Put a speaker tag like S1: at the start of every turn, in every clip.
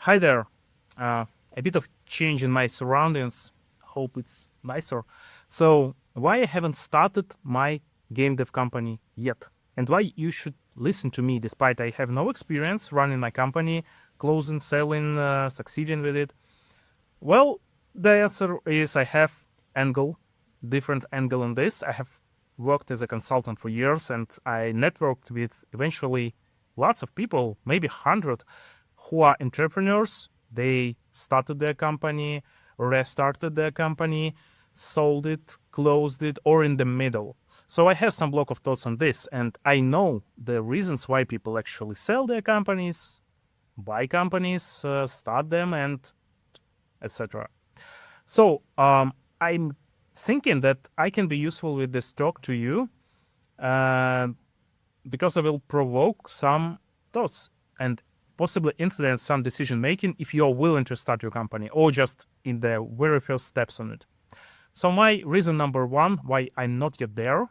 S1: Hi there. A bit of change in my surroundings. Hope it's nicer. So, why I haven't started my game dev company yet? And why you should listen to me despite I have no experience running my company, closing, selling, succeeding with it? Well, the answer is I have different angle on this. I have worked as a consultant for years and I networked with eventually lots of people, maybe 100, who are entrepreneurs. They started their company, restarted their company, sold it, closed it, or in the middle. So I have some block of thoughts on this, and I know the reasons why people actually sell their companies, buy companies, start them, and etc. So I'm thinking that I can be useful with this talk to you because I will provoke some thoughts and possibly influence some decision making if you're willing to start your company or just in the very first steps on it. So my reason number one why I'm not yet there,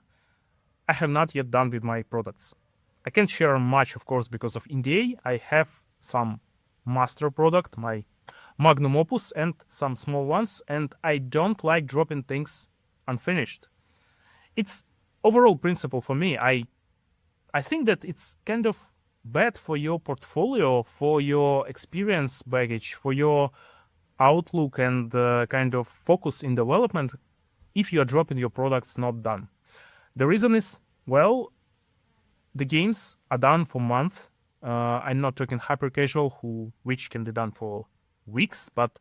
S1: I have not yet done with my products. I can't share much, of course, because of NDA. I have some master product, my magnum opus, and some small ones, and I don't like dropping things unfinished. It's overall principle for me. I think that it's kind of bad for your portfolio, for your experience baggage, for your outlook and kind of focus in development if you are dropping your products not done. The reason is, well, the games are done for months. I'm not talking hyper casual, which can be done for weeks, but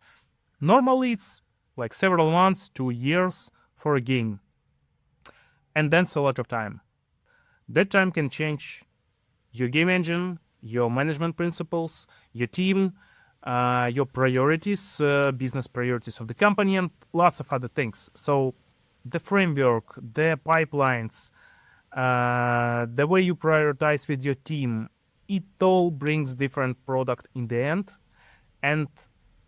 S1: normally it's like several months to years for a game. And that's a lot of time. That time can change your game engine, your management principles, your team, your priorities, business priorities of the company, and lots of other things. So the framework, the pipelines, the way you prioritize with your team, it all brings different product in the end. And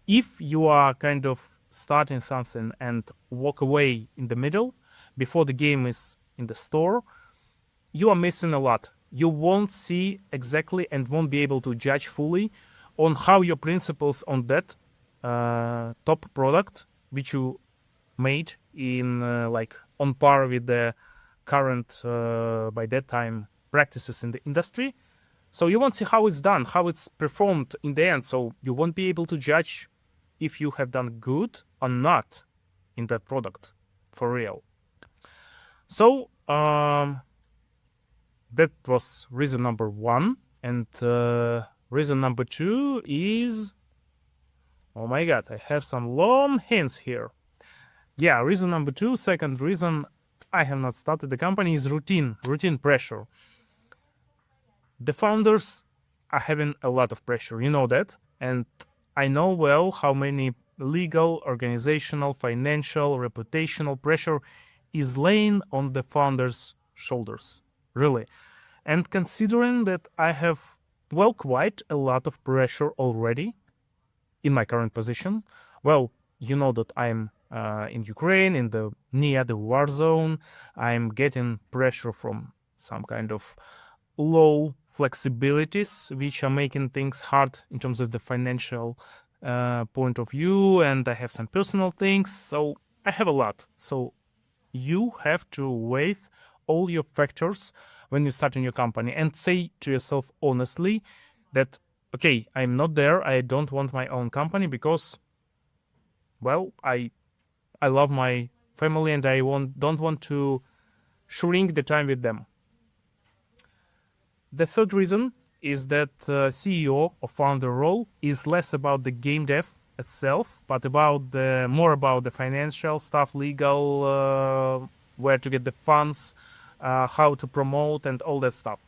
S1: if you are kind of starting something and walk away in the middle before the game is in the store, you are missing a lot. You won't see exactly and won't be able to judge fully on how your principles on that top product, which you made in like on par with the current by that time practices in the industry. So you won't see how it's done, how it's performed in the end. So you won't be able to judge if you have done good or not in that product for real. So that was reason number one. And reason number two is, oh my God, I have some long hints here. Yeah, reason number two, second reason I have not started the company is routine pressure. The founders are having a lot of pressure, you know that. And I know well how many legal, organizational, financial, reputational pressure is laying on the founders' shoulders, really. And considering that I have, well, quite a lot of pressure already in my current position, well, you know that I'm in Ukraine, near the war zone. I'm getting pressure from some kind of low flexibilities, which are making things hard in terms of the financial point of view. And I have some personal things, so I have a lot. So you have to weigh all your factors when you start a new company and say to yourself honestly that, okay, I'm not there. I don't want my own company because, well, I love my family and I don't want to shrink the time with them. The third reason is that CEO or founder role is less about the game dev itself, but more about the financial stuff, legal, where to get the funds, how to promote, and all that stuff.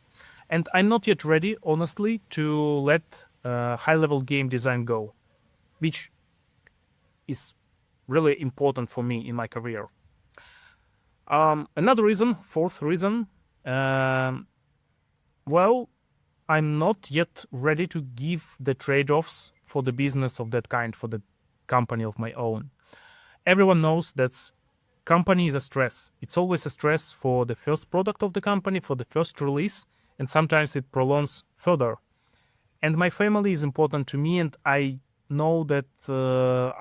S1: And I'm not yet ready, honestly, to let high-level game design go, which is really important for me in my career. Another reason, fourth reason, well, I'm not yet ready to give the trade-offs for the business of that kind, for the company of my own. Everyone knows that company is a stress. It's always a stress for the first product of the company, for the first release, and sometimes it prolongs further. And my family is important to me, and I know that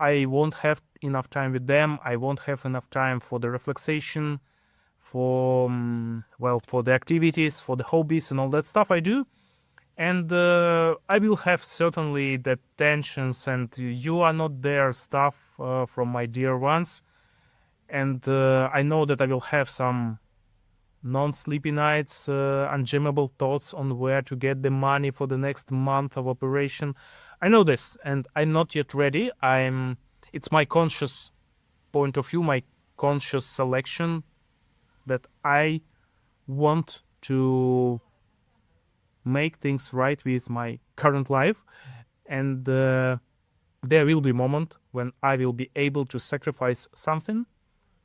S1: I won't have enough time with them. I won't have enough time for the relaxation, for for the activities, for the hobbies and all that stuff I do. And I will have certainly the tensions and you are not there stuff from my dear ones. And I know that I will have some non-sleepy nights, unjammable thoughts on where to get the money for the next month of operation. I know this, and I'm not yet ready. It's my conscious point of view, my conscious selection that I want to make things right with my current life, and there will be a moment when I will be able to sacrifice something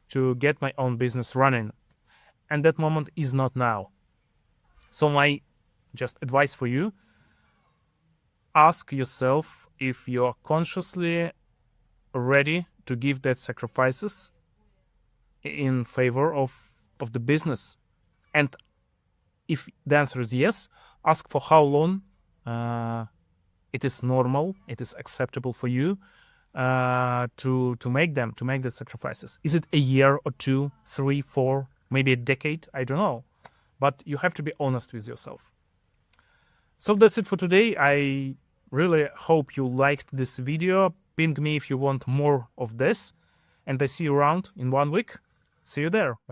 S1: to get my own business running, and that moment is not now. So my just advice for you: ask yourself if you're consciously ready to give that sacrifices in favor of the business. And if the answer is yes, ask for how long it is normal, it is acceptable for you to make the sacrifices. Is it a year or 2, 3, 4, maybe a decade? I don't know. But you have to be honest with yourself. So that's it for today. I really hope you liked this video. Ping me if you want more of this. And I see you around in 1 week. See you there. Bye.